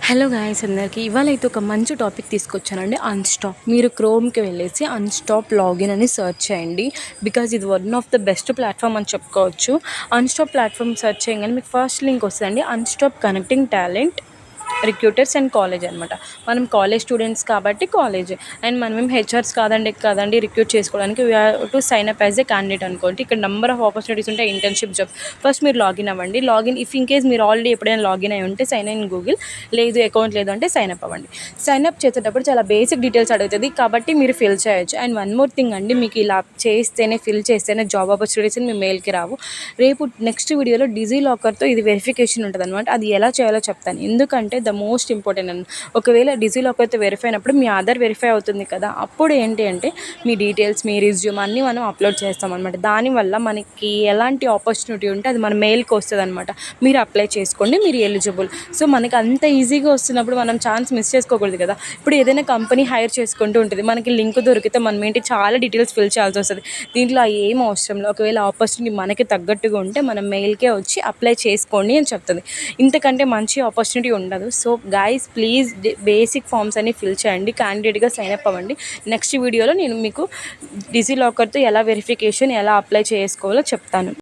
Hello guys అందరికీ ఇవాళైతే ఒక మంచి టాపిక్ తీసుకొచ్చానండి. అన్‌స్టాప్. మీరు క్రోమ్‌కి వెళ్ళేసి అన్‌స్టాప్ లాగిన్ అని సెర్చ్ చేయండి. బికాజ్ ఇది one of the best platform అని చెప్పుకోవచ్చు. అన్‌స్టాప్ ప్లాట్‌ఫామ్ సెర్చ్ చేయంగానే మీకు ఫస్ట్ లింక్ వస్తదండి. Unstop connecting talent recruiters and college అనమాట. మనం కాలేజ్ స్టూడెంట్స్ కాబట్టి కాలేజ్, అండ్ మనమేం హెచ్ఆర్స్ కాదండి రిక్రూట్ చేసుకోవడానికి we have to sign up as a candidate అనుకోండి. ఇక్కడ నెంబర్ ఆఫ్ ఆపర్చునిటీస్ ఉంటాయి. ఇంటర్న్‌షిప్ జాబ్ ఫస్ట్ మీరు లాగిన్ అవ్వండి. ఇఫ్ ఇన్ కేస్ మీరు ఆల్రెడీ ఎప్పుడైనా లాగిన్ అయ్యి ఉంటే సైన్ ఇన్ గూగుల్, లేదు అకౌంట్ లేదు అంటే సైన్ అప్ అవ్వండి. సైన్ అప్ చేసేటప్పుడు చాలా బేసిక్ డీటెయిల్స్ అడుగుతుంది కాబట్టి మీరు ఫిల్ చేయొచ్చు. అండ్ వన్ మోర్ థింగ్ అండి, మీకు ఇలా ఫిల్ చేస్తేనే జాబ్ ఆపర్చునిటీస్ మీ మెయిల్కి రావు. రేపు నెక్స్ట్ వీడియోలో డిజీ లాకర్తో ఇది వెరిఫికేషన్ ఉంటుంది అనమాట. అది ఎలా చేయాలో చెప్తాను. ఎందుకంటే ద మోస్ట్ ఇంపార్టెంట్ అండి. ఒకవేళ డిజీ లాకర్తో వెరిఫై అయినప్పుడు మీ ఆధార్ వెరిఫై అవుతుంది కదా, అప్పుడు ఏంటి అంటే మీ డీటెయిల్స్, మీ రిజ్యూమ్ అన్నీ మనం అప్లోడ్ చేస్తాం అనమాట. దానివల్ల మనకి ఎలాంటి ఆపర్చునిటీ ఉంటే అది మన మెయిల్కి వస్తుంది అనమాట. మీరు అప్లై చేసుకోండి, మీరు ఎలిజిబుల్. సో మనకి అంత ఈజీగా వస్తున్నప్పుడు మనం ఛాన్స్ మిస్ చేసుకోకూడదు కదా. ఇప్పుడు ఏదైనా కంపెనీ హైర్ చేసుకుంటూ ఉంటుంది, మనకి లింక్ దొరికితే మనం ఏంటి చాలా డీటెయిల్స్ ఫిల్ చేయాల్సి వస్తుంది. దీంట్లో ఏం అవసరం లేదు. ఒకవేళ ఆపర్చునిటీ మనకి తగ్గట్టుగా ఉంటే మనం మెయిల్కే వచ్చి అప్లై చేసుకోండి అని చెప్తుంది. ఇంతకంటే మంచి ఆపర్చునిటీ ఉండదు. So guys please basic forms అన్ని ఫిల్ చేయండి, క్యాండిడేట్గా సైన్ అప్ అవ్వండి. నెక్స్ట్ వీడియోలో నేను మీకు డిజీ లాకర్తో ఎలా వెరిఫికేషన్ ఎలా అప్లై చేసుకోవాలో చెప్తాను.